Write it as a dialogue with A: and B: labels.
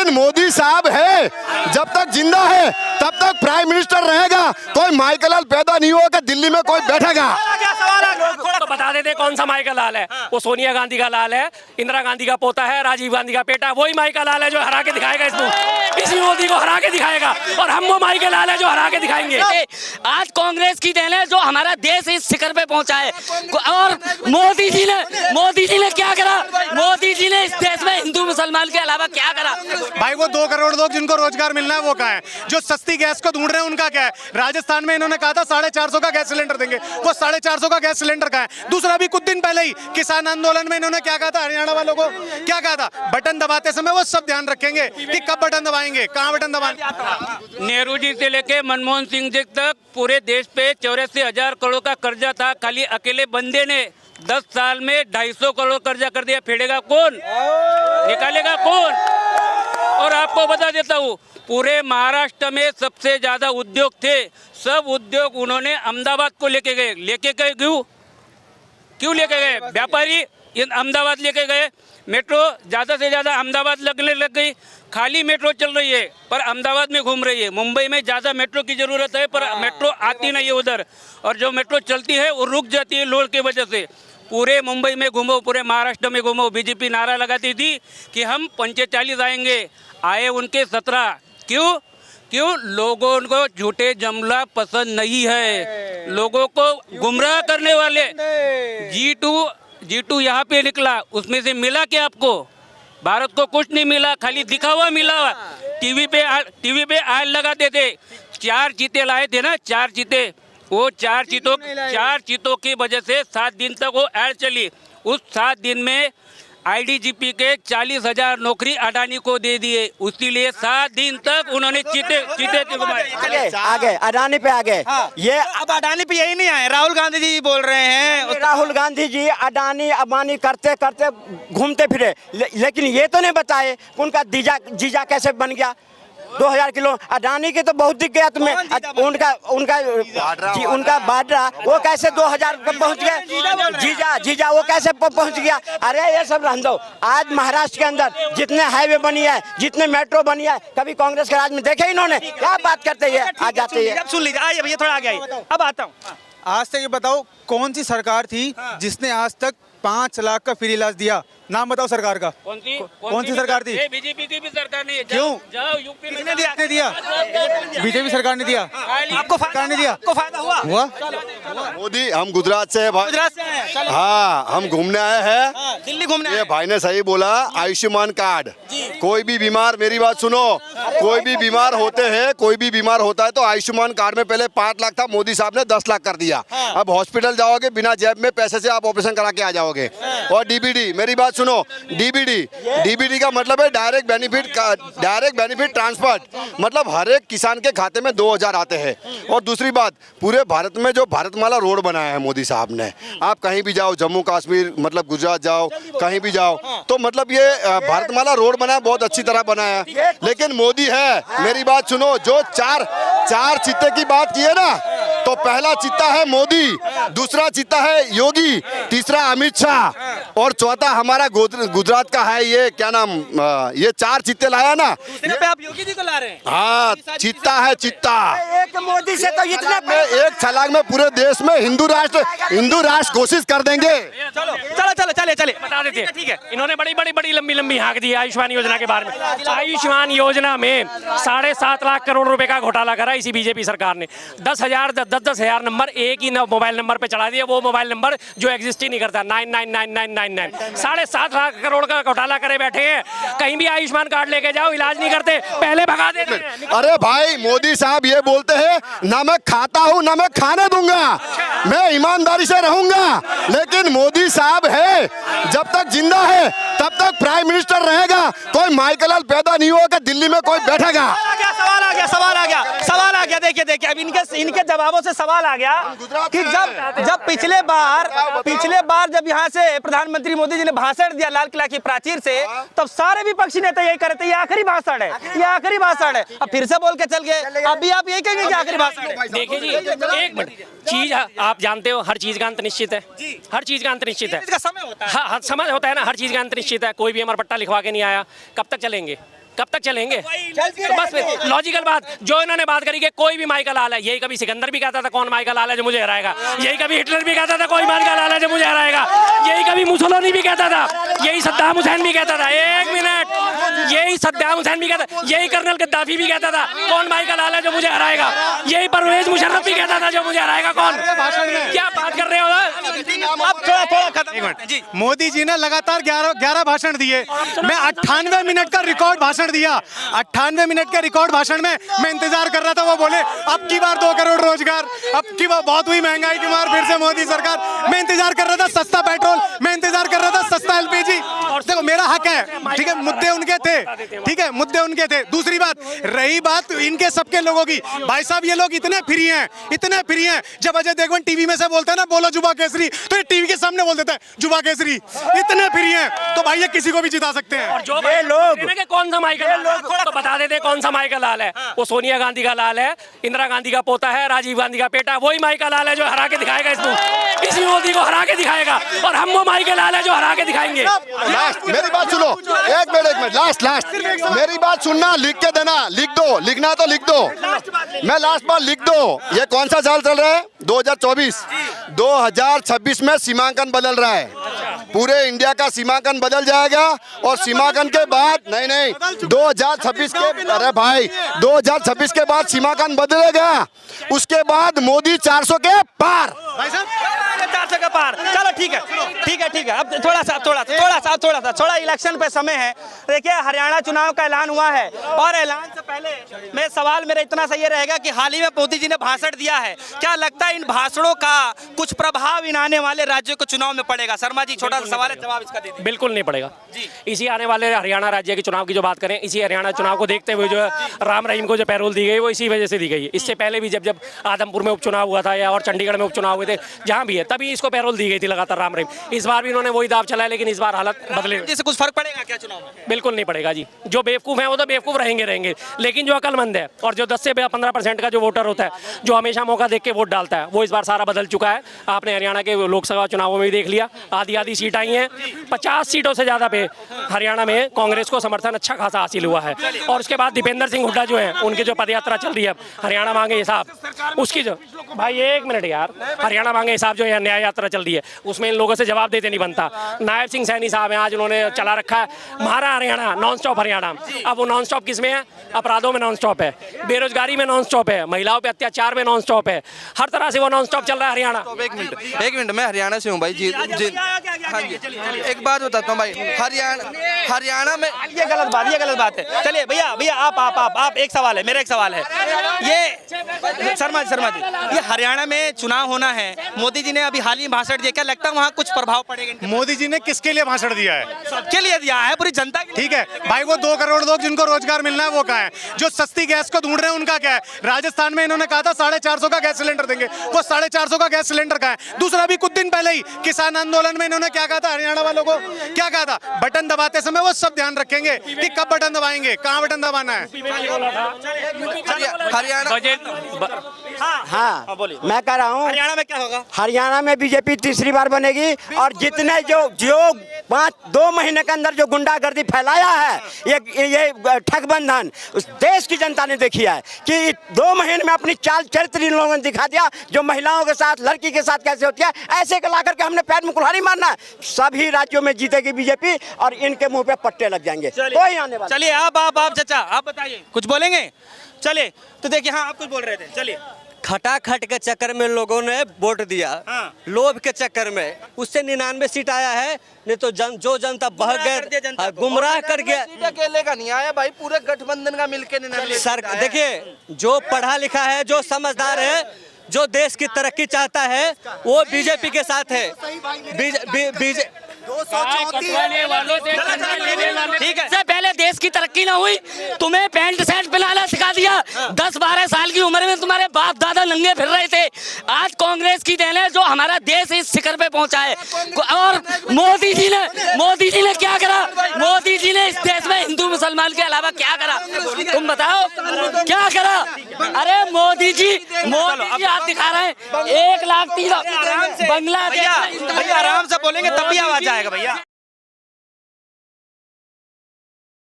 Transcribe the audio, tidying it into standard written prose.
A: लेकिन मोदी साहब है, जब तक जिंदा है तब तक प्राइम मिनिस्टर रहेगा। कोई माइकल लाल पैदा नहीं होगा दिल्ली में कोई बैठेगा।
B: तो बता देते कौन सा माइकल लाल है। वो सोनिया गांधी का लाल है, इंदिरा गांधी का पोता है, राजीव गांधी का बेटा। वही माइकल लाल है जो हरा के दिखाएगा इसी मोदी को हरा के दिखाएगा। और हम वो माइकल लाल है जो हरा के दिखाएंगे।
C: आज कांग्रेस की देन है जो हमारा देश इस शिखर पे पहुंचा है। और मोदी जी ने क्या करा? मोदी जी ने इस देश में हिंदू मुसलमान के अलावा क्या करा?
D: भाई वो 2 करोड़ लोग जिनको रोजगार मिलना है वो कहाँ है? जो सस्ती गैस को ढूंढ रहे हैं उनका क्या है? राजस्थान में इन्होंने कहा था 450 का गैस सिलेंडर देंगे, वो 450 का गैस सिलेंडर का है। दूसरा भी कुछ दिन पहले ही किसान आंदोलन में इन्होंने क्या कहा था? हरियाणा वालों को क्या कहा था? बटन दबाते समय वो सब ध्यान रखेंगे कि कब बटन दबाएंगे, कहाँ बटन दबाएंगे।
E: नेहरू जी से लेके मनमोहन सिंह जी तक पूरे देश पे 84,000 करोड़ का कर्जा था। खाली अकेले बंदे ने 10 साल में 250 करोड़ कर्जा कर दिया। फेडेगा कौन? निकालेगा कौन? और आपको बता देता हूँ, पूरे महाराष्ट्र में सबसे ज्यादा उद्योग थे, सब उद्योग उन्होंने अहमदाबाद को लेके गए। क्यों लेके गए? व्यापारी अहमदाबाद लेके गए। मेट्रो ज्यादा से ज्यादा अहमदाबाद लगने लग गई। खाली मेट्रो चल रही है पर अहमदाबाद में घूम रही है। मुंबई में ज्यादा मेट्रो की जरूरत है पर मेट्रो आती नहीं है उधर। और जो मेट्रो चलती है वो रुक जाती है लोड की वजह से। पूरे मुंबई में घूमो, पूरे महाराष्ट्र में घूमो, बीजेपी नारा लगाती थी कि हम 45 आएंगे, आए उनके 17। क्यों? लोगों को झूठे जुमला पसंद नहीं है। लोगों को गुमराह करने वाले G2 यहाँ पे निकला, उसमें से मिला क्या आपको? भारत को कुछ नहीं मिला, खाली दिखावा मिला। टीवी पे आग लगाते थे। 4 चीते लाए थे ना, 4 चीते। वो 4 चीतों की वजह से 7 दिन तक वो ऐड चली। उस 7 दिन में IDGP के 40,000 नौकरी अडानी को दे दिए। उसी लिए 7 दिन तक उन्होंने चीते घुमाए।
F: आगे अडानी पे आगे। ये
D: अब अडानी पे यही नहीं आए, राहुल गांधी जी बोल रहे हैं।
F: राहुल गांधी जी अडानी अबानी करते करते घूमते फिरे, लेकिन ये तो नहीं बताए उनका जीजा कैसे बन गया। 2000 किलो अडानी के तो बहुत दिख गया तुम्हें। उनका बाड्रा वो कैसे 2000 पर पहुंच गया? जीजा वो कैसे पहुंच गया? अरे ये सब रहने दो। आज महाराष्ट्र के अंदर जितने हाईवे बनी है, जितने मेट्रो बनी है, कभी कांग्रेस के राज में देखे इन्होंने? क्या बात करते हैं, आ जाते हैं।
D: सुन लीजिए, आइए भैया थोड़ा आगे आइए। अब आता हूँ, आज तक ये बताओ कौन सी सरकार थी जिसने आज तक 5 लाख का फ्री इलाज दिया? नाम बताओ सरकार का। कौन सी सरकार थी?
E: बीजेपी की भी सरकार नहीं है।
D: क्यों?
E: जाओ यूपी में
D: दिया? बीजेपी सरकार ने दिया। आपको सरकार ने दिया? आपको फायदा हुआ?
A: मोदी, हम गुजरात से हैं। हाँ, हम घूमने आए हैं
D: दिल्ली घूमने।
A: ये भाई ने सही बोला, आयुष्मान कार्ड। कोई भी बीमार, मेरी बात सुनो, कोई भी बीमार होते हैं, कोई भी बीमार होता है तो आयुष्मान कार्ड में पहले 5 लाख था, मोदी साहब ने 10 लाख कर दिया। अब हॉस्पिटल जाओगे बिना जेब में पैसे से आप ऑपरेशन करा के आ जाओगे। और DBD, मेरी बात सुनो, DBD का मतलब है डायरेक्ट बेनिफिट ट्रांसफर। मतलब हर एक किसान के खाते में 2000 आते हैं। और दूसरी बात, पूरे भारत में जो भारतमाला रोड बनाया है मोदी साहब ने, आप कहीं भी जाओ, जम्मू कश्मीर मतलब गुजरात जाओ, कहीं भी जाओ, तो मतलब ये भारतमाला रोड बनाया, बहुत अच्छी तरह बनाया है। लेकिन मोदी है, मेरी बात सुनो, जो चार चित्ते की बात की है ना, तो पहला चित्ता है मोदी, दूसरा चित्ता है योगी, तीसरा अमित शाह और चौथा हमारा गुजरात का है ये क्या नाम, ये 4 चित्ते लाया ना।
D: पे आप योगी जी को ला रहे हैं?
A: हाँ, चित्ता है चित्ता।
F: एक मोदी से तो इतना
A: एक छलांग में पूरे देश में हिंदू राष्ट्र घोषित कर देंगे।
D: चले
B: बता देते। ठीक है, इन्होंने बड़ी लंबी हाँक दी आयुष्मान योजना के बारे में। आयुष्मान योजना में 7.5 लाख करोड़ रुपए का घोटाला करा इसी बीजेपी सरकार ने। 10,000 नंबर एक ही मोबाइल नंबर पे चढ़ा दिया। वो मोबाइल नंबर जो एग्जिस्ट ही नहीं करता, 999999। 7.5 लाख करोड़ का घोटाला करे बैठे हैं। कहीं भी आयुष्मान कार्ड लेके जाओ, इलाज नहीं करते, पहले भगा देते हैं।
A: अरे भाई, मोदी साहब ये बोलते हैं ना मैं खाता हूँ ना मैं खाने दूंगा, मैं ईमानदारी से रहूंगा। लेकिन मोदी साहब है, जब तक जिंदा है तब तक प्राइम मिनिस्टर रहेगा। कोई माइकल लाल पैदा नहीं होगा दिल्ली में कोई बैठेगा।
D: सवाल आ गया। देखिए अब इनके जवाबों से सवाल आ गया कि जब पिछले बार जब यहाँ से प्रधानमंत्री मोदी जी ने भाषण दिया लाल किला की प्राचीर से, तब सारे विपक्षी नेता यही कर रहे थे, ये आखिरी भाषण है, ये आखिरी भाषण है। अब फिर से बोल के चल गए, अभी आप यही कहेंगे कि आखिरी भाषण है।
B: देखिए जी, एक मिनट, चीज आप जानते हो, हर चीज का अंत निश्चित है। हर चीज का अंत निश्चित है।
D: इसका समय होता है।
B: हाँ, समय होता है ना, हर चीज का अंत निश्चित है। कोई भी अमर पट्टा लिखवा के नहीं आया। कब तक चलेंगे? कब तक चलेंगे? तो बस लॉजिकल बात जो इन्होंने बात करी कि कोई भी माइकल आल है, यही कभी सिकंदर भी कहता था कौन माइकल आल है जो मुझे हराएगा, यही कभी हिटलर भी कहता था कोई माइकल आल है जो मुझे हराएगा, यही कभी मुसोलिनी भी कहता था, यही सद्दाम हुसैन भी कहता था, एक मिनट, यही सद्दाम हुसैन भी कहता, यही कर्नल गद्दाफी भी कहता था कौन माइकल आल है जो मुझे हराएगा, यही परवेज मुशर्रफ भी कहता था जो मुझे हराएगा कौन। क्या बात कर रहे हो?
D: अब थोड़ा खत्म। मोदी जी ने लगातार 11 भाषण दिए। मैं 98 मिनट का रिकॉर्ड भाषण दिया। 98 मिनट के रिकॉर्ड भाषण में मैं इंतजार कर रहा था वो बोले अब की बार 2 करोड़ रोजगार, अब की बार बहुत हुई महंगाई की मार, फिर से मोदी सरकार। मैं इंतजार कर रहा था सस्ता पेट्रोल, मैं इंतजार कर रहा था सस्ता LPG। देखो मेरा हक है, ठीक है, मुद्दे उनके थे, ठीक है, मुद्दे उनके थे। दूसरी बात रही बात इनके सबके लोगों की, भाई साहब ये लोग इतने फ्री हैं, इतने फ्री हैं। जब अजय देवगन टीवी में से बोलता है ना बोलो जुबा केसरी, तो ये टीवी के सामने बोल देता है जुबा केसरी। इतने फ्री हैं तो भाई ये किसी को भी जिता सकते हैं।
B: और जो ये लोग कौन सा माइकल आल है तो बता देते कौन सा माइकल आल है। वो सोनिया गांधी का लाल है, इंदिरा गांधी का पोता है, राजीव गांधी का बेटा, वही माइकल आल है जो हरा के दिखाएगा इस मोदी को हरा के दिखाएगा। और हम वो माइकल आल है जो हरा के दिखाएंगे।
A: लास्ट मेरी बात सुनो, एक मिनट लास्ट मेरी बात सुनना, लिख के देना, लिख दो, लिखना तो लिख दो, मैं लास्ट बार लिख दो। ये कौन सा साल चल रहा है? 2024। 2026 में सीमांकन बदल रहा है, पूरे इंडिया का सीमांकन बदल जाएगा। और सीमांकन के बाद नहीं 2026 के, अरे भाई 2026 के बाद सीमांकन बदलेगा, उसके बाद मोदी 400 के पार।
G: भाई साहब 400 के पार। चलो ठीक है। अब थोड़ा इलेक्शन पे समय है। देखिए हरियाणा चुनाव का ऐलान हुआ है और ऐलान से पहले मैं सवाल मेरा इतना सा ये रहेगा कि हाल ही में मोदी जी ने भाषण दिया है, क्या लगता है इन भाषणों का कुछ प्रभाव इन आने वाले राज्यों के चुनाव में पड़ेगा? शर्मा जी छोटा सा सवाल है, जवाब इसका दे दीजिए।
B: बिल्कुल नहीं पड़ेगा जी। इसी आने वाले हरियाणा राज्य के चुनाव की जो बात करें, इसी हरियाणा चुनाव को देखते हुए जो है राम रहीम को जो पैरोल दी गई वो इसी वजह से दी गई है। इससे पहले भी जब आदमपुर में उपचुनाव हुआ था या और चंडीगढ़ में उपचुनाव हुए थे, जहां भी है तभी इसको पैरोल दी गई थी लगातार राम रहीम। इस बार भी इन्होंने वही दाव चलाया, लेकिन इस बार हालत बदले।
G: इससे कुछ फर्क पड़ेगा क्या चुनाव में?
B: बिल्कुल नहीं पड़ेगा जी। जो बेवकूफ़ हैं वो तो बेवकूफ़ रहेंगे, लेकिन जो अकलमंद है और जो 10 से 15% का जो वोटर होता है, जो हमेशा मौका देख के वोट डालता है, वो इस बार सारा बदल चुका है। आपने हरियाणा के लोकसभा चुनावों में भी देख लिया, आधी सीट आई हैं। 50 सीटों से ज़्यादा पे हरियाणा में कांग्रेस को समर्थन अच्छा खासा हासिल हुआ है। और उसके बाद दीपेंद्र सिंह हुड्डा जो है, उनकी जो पदयात्रा चल रही है हरियाणा मांगे हिसाब, उसकी जो भाई एक मिनट यार, हरियाणा मांगे हिसाब जो है न्याय यात्रा चल रही है, उसमें इन लोगों से जवाब देते नहीं बनता। नायब सिंह सैनी साहब हैं, आज उन्होंने चला रखा है हमारा हरियाणा नॉन स्टॉप हरियाणा। अब वो नॉन स्टॉप किस में है? अपराधों में नॉन स्टॉप है, बेरोजगारी में नॉन स्टॉप है, महिलाओं पे अत्याचार में नॉन स्टॉप है, हर तरह से वो नॉन स्टॉप चल रहा है हरियाणा।
H: एक मिनट मैं हरियाणा से हूँ भाई जी। हाँ जी एक बात बताता हूँ भाई, हरियाणा में
G: ये गलत बात है। चलिए भैया आप एक सवाल है, मेरा एक सवाल है। ये शर्मा जी ये हरियाणा में चुनाव होना है, मोदी जी ने अभी हाल ही भाषण दिया, क्या लगता है वहाँ कुछ प्रभाव पड़ेगा?
D: मोदी जी ने किसके लिए भाषण दिया है?
G: सबके लिए दिया है, पूरी जनता के लिए।
D: ठीक है भाई, वो 2 करोड़ लोग जिनको रोजगार मिलना है वो कहाँ है? जो सस्ती गैस को ढूंढ रहे हैं उनका क्या है? राजस्थान में इन्होंने कहा था 450 का गैस सिलेंडर देंगे, वो 450 का गैस सिलेंडर का है। दूसरा भी कुछ दिन पहले ही किसान आंदोलन में इन्होंने क्या कहा था? हरियाणा वालों को क्या कहा था? बटन दबाते समय वो सब ध्यान रखेंगे कि कब बटन दबाएंगे, कहाँ बटन दबाना है।
H: हरियाणा
F: हाँ मैं कह रहा हूँ
G: हरियाणा में क्या होगा?
F: हरियाणा में बीजेपी तीसरी बार बनेगी। और जितने जो 2 महीने के अंदर जो गुंडागर्दी फैलाया है, ये ठगबंधन उस देश की जनता ने देखी है कि 2 महीने में अपनी चाल चरित्र इन लोगों ने दिखा दिया। जो महिलाओं के साथ, लड़की के साथ कैसे होती है, ऐसे ला करके हमने पैर में कुल्हाड़ी मारना है। सभी राज्यों में जीतेगी बीजेपी और इनके मुंह पे पट्टे लग जाएंगे, कोई आने वाला।
G: चलिए आप चाचा आप बताइए, कुछ बोलेंगे? चलिए तो देखिए, हाँ आप कुछ बोल रहे थे, चलिए।
I: खटाखट के चक्कर में लोगों ने वोट दिया, लोभ के चक्कर में, उससे 99 सीट आया है। नहीं तो जो जनता बह गए, गुमराह कर गया।
H: अकेले का नहीं आया भाई, पूरे गठबंधन का मिलकर
I: सर देखिए, जो पढ़ा लिखा है, जो समझदार है, जो देश की तरक्की चाहता है, वो बीजेपी के साथ है।
C: ठीक है, पहले देश की तरक्की ना हुई, तुम्हें पैंट शर्ट पहनाना सिखा दिया। 10-12 साल की उम्र में तुम्हारे बाप दादा नंगे फिर रहे थे। आज कांग्रेस की देन है जो हमारा देश इस शिखर पे पहुंचा है। और मोदी जी ने क्या करा? मोदी जी ने इस देश में हिंदू मुसलमान के अलावा क्या करा? तुम बताओ क्या करा? अरे मोदी जी हाथ दिखा रहे हैं। 1 लाख 3 बांग्लादेश।
G: भैया आराम से बोलेंगे तब भी आवाज आएगा भैया।